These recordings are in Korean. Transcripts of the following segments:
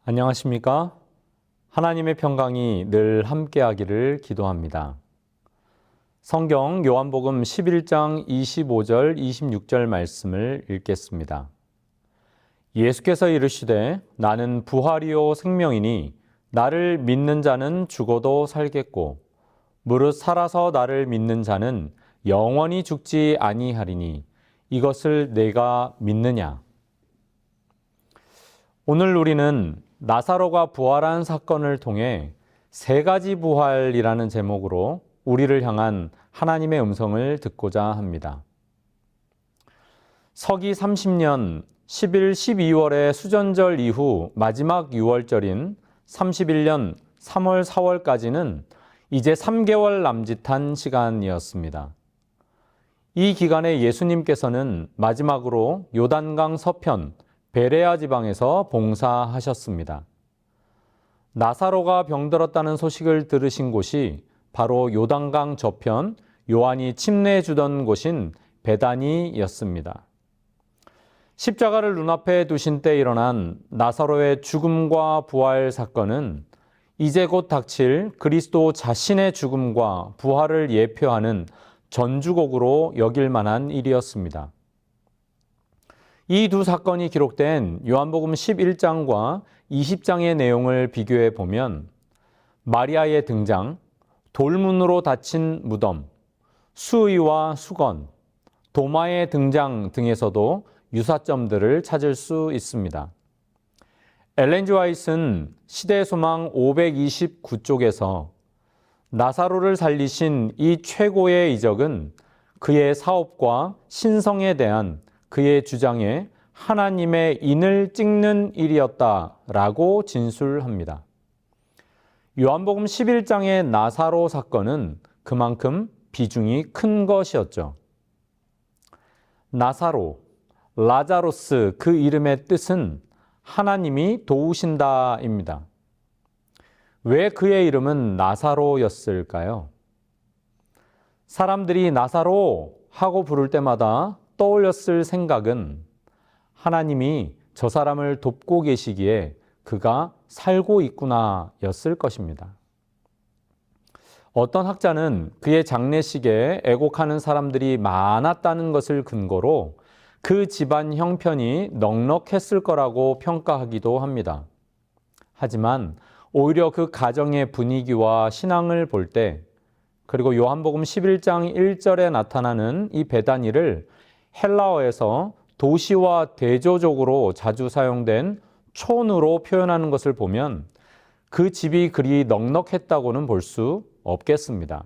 안녕하십니까? 하나님의 평강이 늘 함께하기를 기도합니다. 성경 요한복음 11장 25절 26절 말씀을 읽겠습니다. 예수께서 이르시되 나는 부활이요 생명이니 나를 믿는 자는 죽어도 살겠고 무릇 살아서 나를 믿는 자는 영원히 죽지 아니하리니 이것을 내가 믿느냐? 오늘 우리는 나사로가 부활한 사건을 통해 세 가지 부활이라는 제목으로 우리를 향한 하나님의 음성을 듣고자 합니다. 서기 30년 11, 12월의 수전절 이후 마지막 6월절인 31년 3월, 4월까지는 이제 3개월 남짓한 시간이었습니다. 이 기간에 예수님께서는 마지막으로 요단강 서편 베레아 지방에서 봉사하셨습니다. 나사로가 병들었다는 소식을 들으신 곳이 바로 요단강 저편 요한이 침례 주던 곳인 베다니였습니다. 십자가를 눈앞에 두신 때 일어난 나사로의 죽음과 부활 사건은 이제 곧 닥칠 그리스도 자신의 죽음과 부활을 예표하는 전주곡으로 여길 만한 일이었습니다. 이 두 사건이 기록된 요한복음 11장과 20장의 내용을 비교해 보면 마리아의 등장, 돌문으로 닫힌 무덤, 수의와 수건, 도마의 등장 등에서도 유사점들을 찾을 수 있습니다. 엘렌 G. 화이트는 시대소망 529쪽에서 나사로를 살리신 이 최고의 이적은 그의 사업과 신성에 대한 그의 주장에 하나님의 인을 찍는 일이었다라고 진술합니다. 요한복음 11장의 나사로 사건은 그만큼 비중이 큰 것이었죠. 나사로, 라자로스 그 이름의 뜻은 하나님이 도우신다입니다. 왜 그의 이름은 나사로였을까요? 사람들이 나사로 하고 부를 때마다 떠올렸을 생각은 하나님이 저 사람을 돕고 계시기에 그가 살고 있구나 였을 것입니다. 어떤 학자는 그의 장례식에 애곡하는 사람들이 많았다는 것을 근거로 그 집안 형편이 넉넉했을 거라고 평가하기도 합니다. 하지만 오히려 그 가정의 분위기와 신앙을 볼 때, 그리고 요한복음 11장 1절에 나타나는 이 베다니를 헬라어에서 도시와 대조적으로 자주 사용된 촌으로 표현하는 것을 보면 그 집이 그리 넉넉했다고는 볼 수 없겠습니다.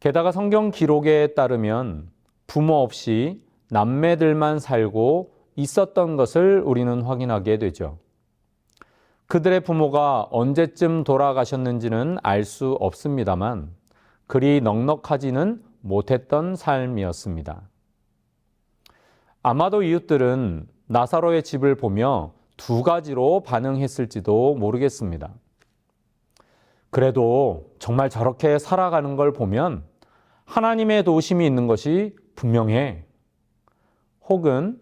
게다가 성경 기록에 따르면 부모 없이 남매들만 살고 있었던 것을 우리는 확인하게 되죠. 그들의 부모가 언제쯤 돌아가셨는지는 알 수 없습니다만 그리 넉넉하지는 못했던 삶이었습니다. 아마도 이웃들은 나사로의 집을 보며 두 가지로 반응했을지도 모르겠습니다. 그래도 정말 저렇게 살아가는 걸 보면 하나님의 도우심이 있는 것이 분명해. 혹은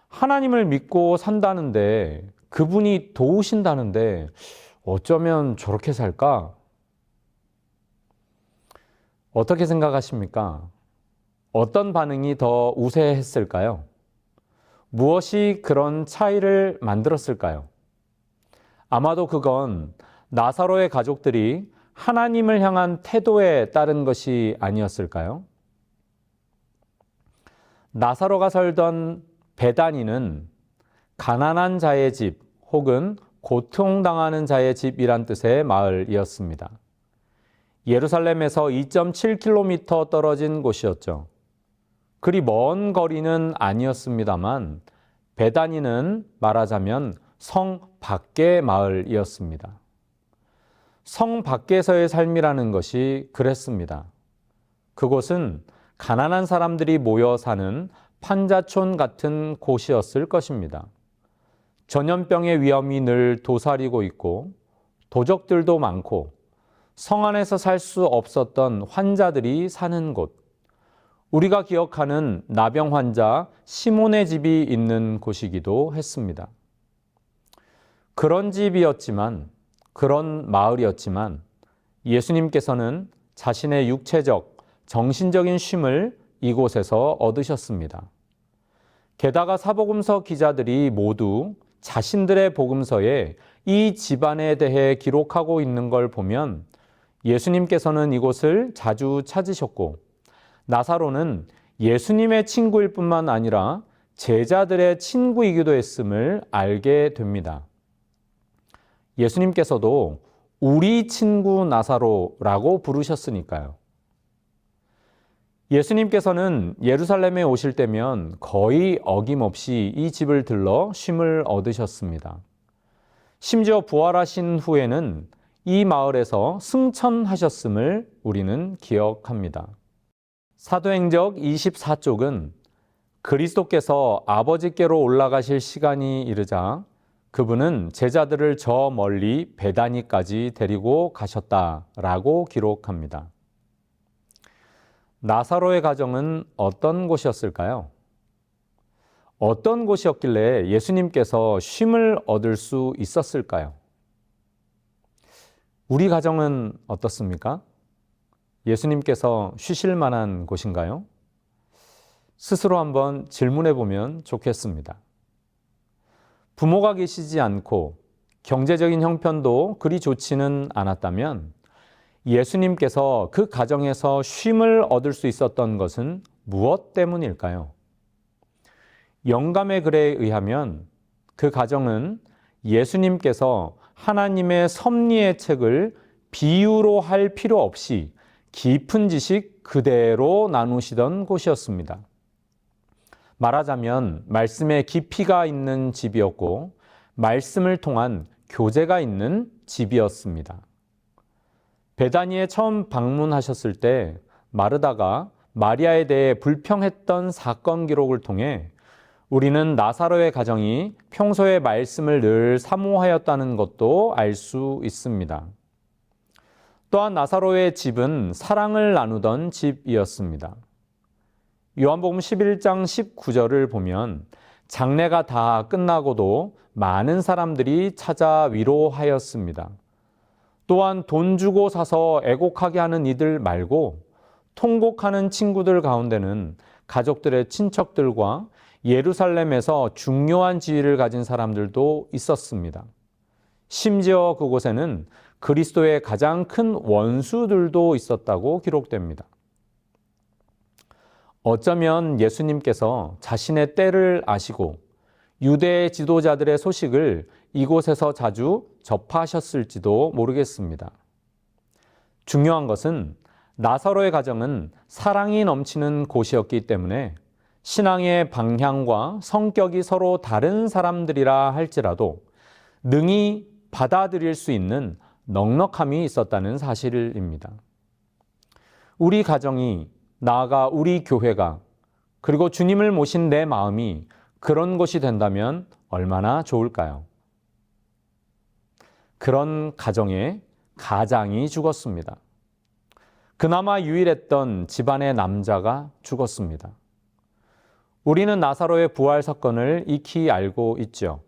하나님을 믿고 산다는데 그분이 도우신다는데 어쩌면 저렇게 살까? 어떻게 생각하십니까? 어떤 반응이 더 우세했을까요? 무엇이 그런 차이를 만들었을까요? 아마도 그건 나사로의 가족들이 하나님을 향한 태도에 따른 것이 아니었을까요? 나사로가 살던 베다니는 가난한 자의 집 혹은 고통당하는 자의 집이란 뜻의 마을이었습니다. 예루살렘에서 2.7km 떨어진 곳이었죠. 그리 먼 거리는 아니었습니다만 베다니는 말하자면 성 밖의 마을이었습니다. 성 밖에서의 삶이라는 것이 그랬습니다. 그곳은 가난한 사람들이 모여 사는 판자촌 같은 곳이었을 것입니다. 전염병의 위험이 늘 도사리고 있고 도적들도 많고 성 안에서 살 수 없었던 환자들이 사는 곳, 우리가 기억하는 나병 환자 시몬의 집이 있는 곳이기도 했습니다. 그런 집이었지만, 그런 마을이었지만 예수님께서는 자신의 육체적, 정신적인 쉼을 이곳에서 얻으셨습니다. 게다가 사복음서 기자들이 모두 자신들의 복음서에 이 집안에 대해 기록하고 있는 걸 보면 예수님께서는 이곳을 자주 찾으셨고 나사로는 예수님의 친구일 뿐만 아니라 제자들의 친구이기도 했음을 알게 됩니다. 예수님께서도 우리 친구 나사로라고 부르셨으니까요. 예수님께서는 예루살렘에 오실 때면 거의 어김없이 이 집을 들러 쉼을 얻으셨습니다. 심지어 부활하신 후에는 이 마을에서 승천하셨음을 우리는 기억합니다. 사도행적 24쪽은 그리스도께서 아버지께로 올라가실 시간이 이르자 그분은 제자들을 저 멀리 베다니까지 데리고 가셨다라고 기록합니다. 나사로의 가정은 어떤 곳이었을까요? 어떤 곳이었길래 예수님께서 쉼을 얻을 수 있었을까요? 우리 가정은 어떻습니까? 예수님께서 쉬실 만한 곳인가요? 스스로 한번 질문해 보면 좋겠습니다. 부모가 계시지 않고 경제적인 형편도 그리 좋지는 않았다면 예수님께서 그 가정에서 쉼을 얻을 수 있었던 것은 무엇 때문일까요? 영감의 글에 의하면 그 가정은 예수님께서 하나님의 섭리의 책을 비유로 할 필요 없이 깊은 지식 그대로 나누시던 곳이었습니다. 말하자면 말씀에 깊이가 있는 집이었고 말씀을 통한 교제가 있는 집이었습니다. 베다니에 처음 방문하셨을 때 마르다가 마리아에 대해 불평했던 사건 기록을 통해 우리는 나사로의 가정이 평소에 말씀을 늘 사모하였다는 것도 알 수 있습니다. 또한 나사로의 집은 사랑을 나누던 집이었습니다. 요한복음 11장 19절을 보면 장례가 다 끝나고도 많은 사람들이 찾아 위로하였습니다. 또한 돈 주고 사서 애곡하게 하는 이들 말고 통곡하는 친구들 가운데는 가족들의 친척들과 예루살렘에서 중요한 지위를 가진 사람들도 있었습니다. 심지어 그곳에는 그리스도의 가장 큰 원수들도 있었다고 기록됩니다. 어쩌면 예수님께서 자신의 때를 아시고 유대 지도자들의 소식을 이곳에서 자주 접하셨을지도 모르겠습니다. 중요한 것은 나사로의 가정은 사랑이 넘치는 곳이었기 때문에 신앙의 방향과 성격이 서로 다른 사람들이라 할지라도 능히 받아들일 수 있는 넉넉함이 있었다는 사실입니다. 우리 가정이, 나아가 우리 교회가, 그리고 주님을 모신 내 마음이 그런 곳이 된다면 얼마나 좋을까요? 그런 가정에 가장이 죽었습니다. 그나마 유일했던 집안의 남자가 죽었습니다. 우리는 나사로의 부활 사건을 익히 알고 있죠.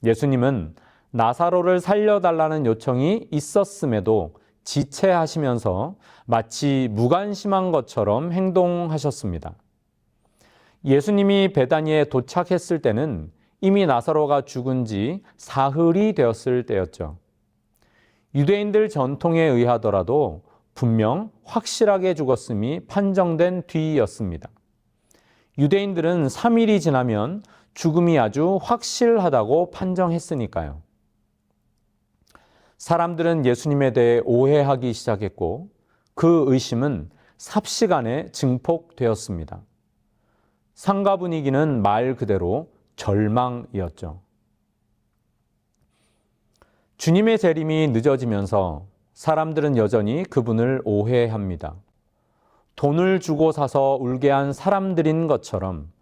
예수님은 나사로를 살려달라는 요청이 있었음에도 지체하시면서 마치 무관심한 것처럼 행동하셨습니다. 예수님이 베다니에 도착했을 때는 이미 나사로가 죽은 지 사흘이 되었을 때였죠. 유대인들 전통에 의하더라도 분명 확실하게 죽었음이 판정된 뒤였습니다. 유대인들은 3일이 지나면 죽음이 아주 확실하다고 판정했으니까요. 사람들은 예수님에 대해 오해하기 시작했고 그 의심은 삽시간에 증폭되었습니다. 상가 분위기는 말 그대로 절망이었죠. 주님의 재림이 늦어지면서 사람들은 여전히 그분을 오해합니다. 돈을 주고 사서 울게 한 사람들인 것처럼,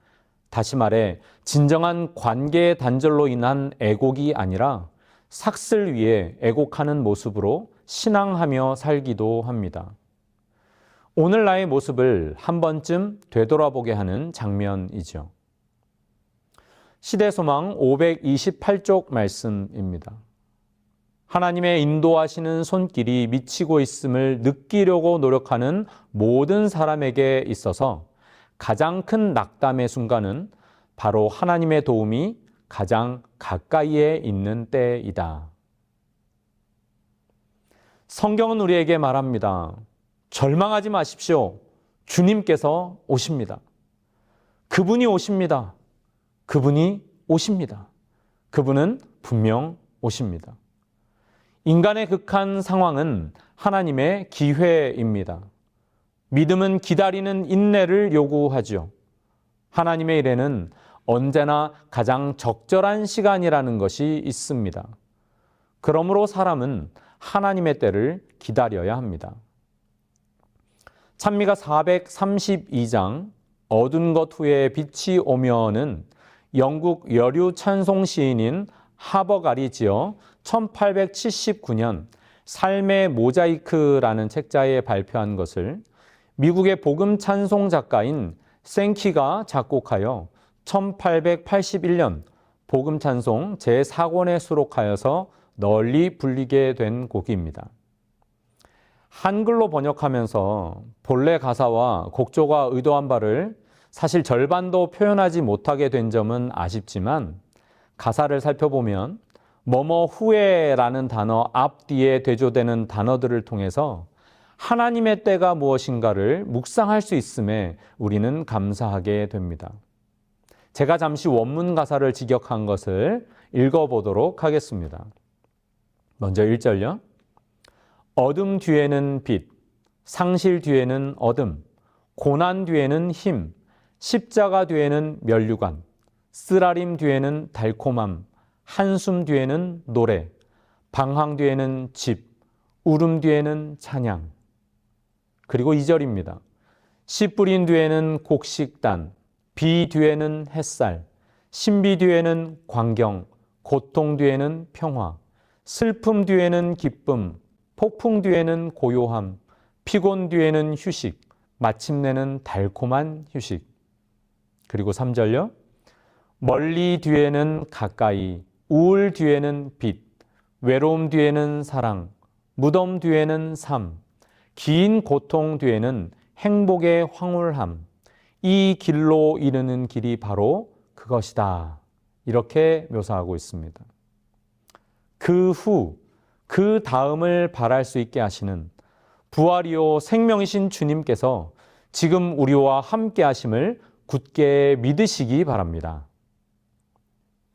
다시 말해 진정한 관계의 단절로 인한 애곡이 아니라 삭슬 위에 애곡하는 모습으로 신앙하며 살기도 합니다. 오늘 나의 모습을 한 번쯤 되돌아보게 하는 장면이죠. 시대소망 528쪽 말씀입니다. 하나님의 인도하시는 손길이 미치고 있음을 느끼려고 노력하는 모든 사람에게 있어서 가장 큰 낙담의 순간은 바로 하나님의 도움이 가장 가까이에 있는 때이다. 성경은 우리에게 말합니다. 절망하지 마십시오. 주님께서 오십니다. 그분이 오십니다. 그분이 오십니다. 그분은 분명 오십니다. 인간의 극한 상황은 하나님의 기회입니다. 믿음은 기다리는 인내를 요구하죠. 하나님의 일에는 언제나 가장 적절한 시간이라는 것이 있습니다. 그러므로 사람은 하나님의 때를 기다려야 합니다. 찬미가 432장 어두운 것 후에 빛이 오면은 영국 여류 찬송 시인인 하버갈이 지어 1879년 삶의 모자이크라는 책자에 발표한 것을 미국의 복음 찬송 작가인 생키가 작곡하여 1881년 복음 찬송 제4권에 수록하여서 널리 불리게 된 곡입니다. 한글로 번역하면서 본래 가사와 곡조가 의도한 바를 사실 절반도 표현하지 못하게 된 점은 아쉽지만 가사를 살펴보면 뭐뭐 후에라는 단어 앞뒤에 대조되는 단어들을 통해서 하나님의 때가 무엇인가를 묵상할 수 있음에 우리는 감사하게 됩니다. 제가 잠시 원문 가사를 직역한 것을 읽어보도록 하겠습니다. 먼저 1절요. 어둠 뒤에는 빛, 상실 뒤에는 어둠, 고난 뒤에는 힘, 십자가 뒤에는 면류관, 쓰라림 뒤에는 달콤함, 한숨 뒤에는 노래, 방황 뒤에는 집, 울음 뒤에는 찬양. 그리고 2절입니다. 씨 뿌린 뒤에는 곡식단, 비 뒤에는 햇살, 신비 뒤에는 광경, 고통 뒤에는 평화, 슬픔 뒤에는 기쁨, 폭풍 뒤에는 고요함, 피곤 뒤에는 휴식, 마침내는 달콤한 휴식. 그리고 3절요. 멀리 뒤에는 가까이, 우울 뒤에는 빛, 외로움 뒤에는 사랑, 무덤 뒤에는 삶, 긴 고통 뒤에는 행복의 황홀함, 이 길로 이르는 길이 바로 그것이다. 이렇게 묘사하고 있습니다. 그 후, 그 다음을 바랄 수 있게 하시는 부활이요 생명이신 주님께서 지금 우리와 함께 하심을 굳게 믿으시기 바랍니다.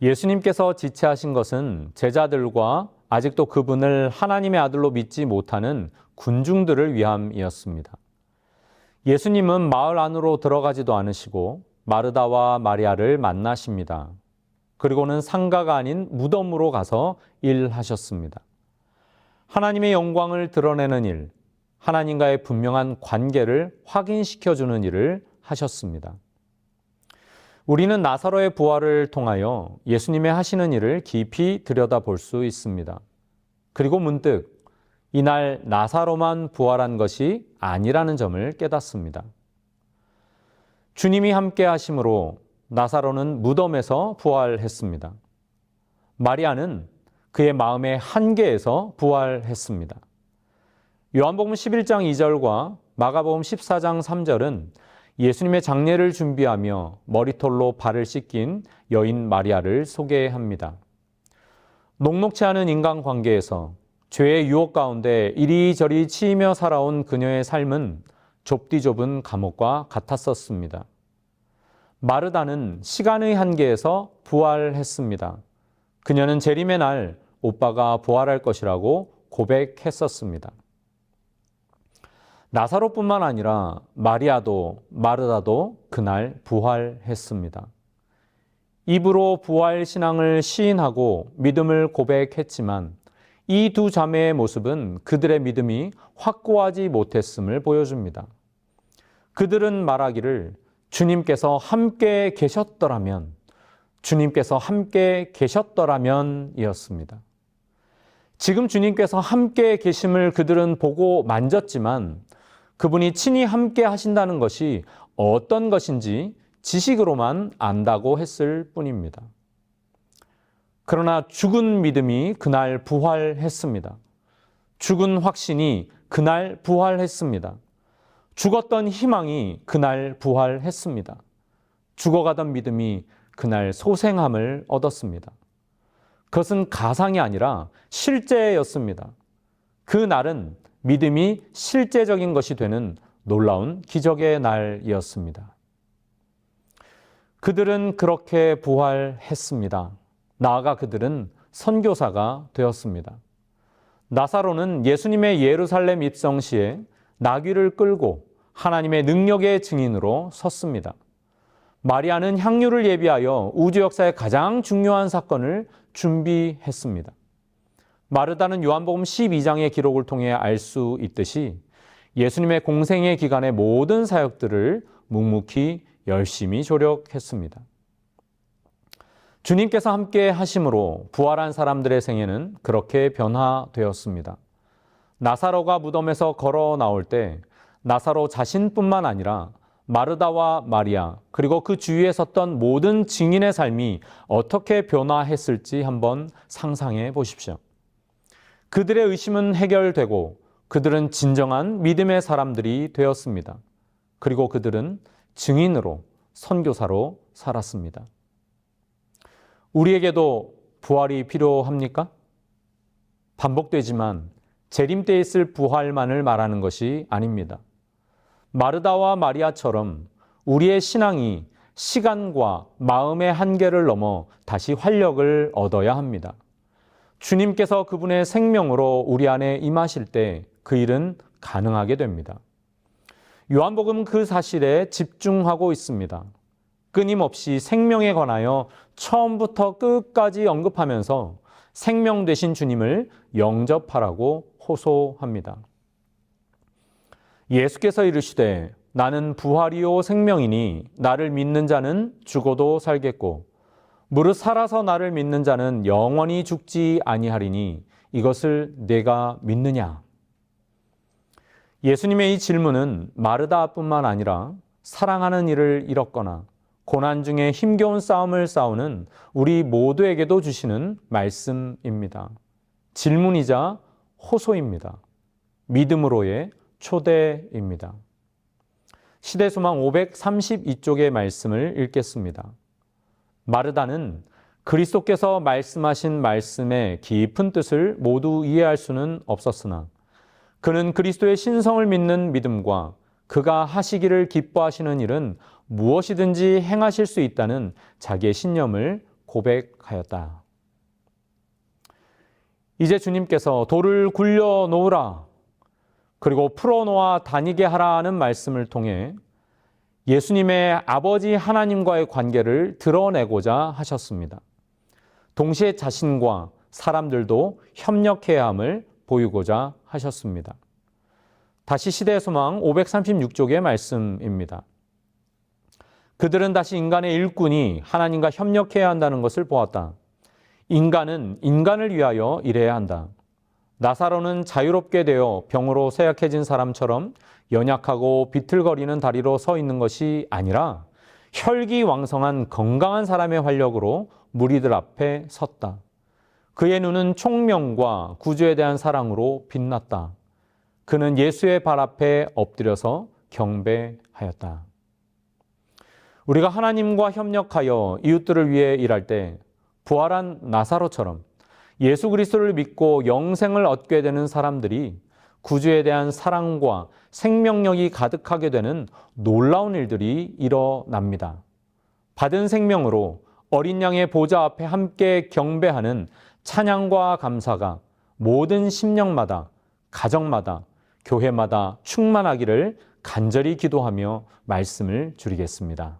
예수님께서 지체하신 것은 제자들과 아직도 그분을 하나님의 아들로 믿지 못하는 군중들을 위함이었습니다. 예수님은 마을 안으로 들어가지도 않으시고 마르다와 마리아를 만나십니다. 그리고는 상가가 아닌 무덤으로 가서 일하셨습니다. 하나님의 영광을 드러내는 일, 하나님과의 분명한 관계를 확인시켜주는 일을 하셨습니다. 우리는 나사로의 부활을 통하여 예수님의 하시는 일을 깊이 들여다볼 수 있습니다. 그리고 문득 이날 나사로만 부활한 것이 아니라는 점을 깨닫습니다. 주님이 함께 하심으로 나사로는 무덤에서 부활했습니다. 마리아는 그의 마음의 한계에서 부활했습니다. 요한복음 11장 2절과 마가복음 14장 3절은 예수님의 장례를 준비하며 머리털로 발을 씻긴 여인 마리아를 소개합니다. 녹록치 않은 인간관계에서 죄의 유혹 가운데 이리저리 치이며 살아온 그녀의 삶은 좁디 좁은 감옥과 같았었습니다. 마르다는 시간의 한계에서 부활했습니다. 그녀는 재림의 날 오빠가 부활할 것이라고 고백했었습니다. 나사로뿐만 아니라 마리아도 마르다도 그날 부활했습니다. 입으로 부활 신앙을 시인하고 믿음을 고백했지만 이 두 자매의 모습은 그들의 믿음이 확고하지 못했음을 보여줍니다. 그들은 말하기를 주님께서 함께 계셨더라면, 주님께서 함께 계셨더라면 이었습니다. 지금 주님께서 함께 계심을 그들은 보고 만졌지만 그분이 친히 함께 하신다는 것이 어떤 것인지 지식으로만 안다고 했을 뿐입니다. 그러나 죽은 믿음이 그날 부활했습니다. 죽은 확신이 그날 부활했습니다. 죽었던 희망이 그날 부활했습니다. 죽어가던 믿음이 그날 소생함을 얻었습니다. 그것은 가상이 아니라 실제였습니다. 그 날은 믿음이 실제적인 것이 되는 놀라운 기적의 날이었습니다. 그들은 그렇게 부활했습니다. 나아가 그들은 선교사가 되었습니다. 나사로는 예수님의 예루살렘 입성 시에 나귀를 끌고 하나님의 능력의 증인으로 섰습니다. 마리아는 향유를 예비하여 우주 역사의 가장 중요한 사건을 준비했습니다. 마르다는 요한복음 12장의 기록을 통해 알 수 있듯이 예수님의 공생의 기간의 모든 사역들을 묵묵히 열심히 조력했습니다. 주님께서 함께 하심으로 부활한 사람들의 생애는 그렇게 변화되었습니다. 나사로가 무덤에서 걸어 나올 때 나사로 자신뿐만 아니라 마르다와 마리아 그리고 그 주위에 섰던 모든 증인의 삶이 어떻게 변화했을지 한번 상상해 보십시오. 그들의 의심은 해결되고 그들은 진정한 믿음의 사람들이 되었습니다. 그리고 그들은 증인으로 선교사로 살았습니다. 우리에게도 부활이 필요합니까? 반복되지만 재림 때 있을 부활만을 말하는 것이 아닙니다. 마르다와 마리아처럼 우리의 신앙이 시간과 마음의 한계를 넘어 다시 활력을 얻어야 합니다. 주님께서 그분의 생명으로 우리 안에 임하실 때 그 일은 가능하게 됩니다. 요한복음 그 사실에 집중하고 있습니다. 끊임없이 생명에 관하여 처음부터 끝까지 언급하면서 생명 되신 주님을 영접하라고 호소합니다. 예수께서 이르시되 나는 부활이요 생명이니 나를 믿는 자는 죽어도 살겠고 무릇 살아서 나를 믿는 자는 영원히 죽지 아니하리니 이것을 내가 믿느냐? 예수님의 이 질문은 마르다뿐만 아니라 사랑하는 이를 잃었거나 고난 중에 힘겨운 싸움을 싸우는 우리 모두에게도 주시는 말씀입니다. 질문이자 호소입니다. 믿음으로의 초대입니다. 시대소망 532쪽의 말씀을 읽겠습니다. 마르다는 그리스도께서 말씀하신 말씀의 깊은 뜻을 모두 이해할 수는 없었으나 그는 그리스도의 신성을 믿는 믿음과 그가 하시기를 기뻐하시는 일은 무엇이든지 행하실 수 있다는 자기의 신념을 고백하였다. 이제 주님께서 돌을 굴려 놓으라 그리고 풀어놓아 다니게 하라는 말씀을 통해 예수님의 아버지 하나님과의 관계를 드러내고자 하셨습니다. 동시에 자신과 사람들도 협력해야 함을 보이고자 하셨습니다. 다시 시대소망 536쪽의 말씀입니다. 그들은 다시 인간의 일꾼이 하나님과 협력해야 한다는 것을 보았다. 인간은 인간을 위하여 일해야 한다. 나사로는 자유롭게 되어 병으로 쇠약해진 사람처럼 연약하고 비틀거리는 다리로 서 있는 것이 아니라 혈기왕성한 건강한 사람의 활력으로 무리들 앞에 섰다. 그의 눈은 총명과 구주에 대한 사랑으로 빛났다. 그는 예수의 발 앞에 엎드려서 경배하였다. 우리가 하나님과 협력하여 이웃들을 위해 일할 때 부활한 나사로처럼 예수 그리스도를 믿고 영생을 얻게 되는 사람들이 구주에 대한 사랑과 생명력이 가득하게 되는 놀라운 일들이 일어납니다. 받은 생명으로 어린 양의 보좌 앞에 함께 경배하는 찬양과 감사가 모든 심령마다, 가정마다, 교회마다 충만하기를 간절히 기도하며 말씀을 드리겠습니다.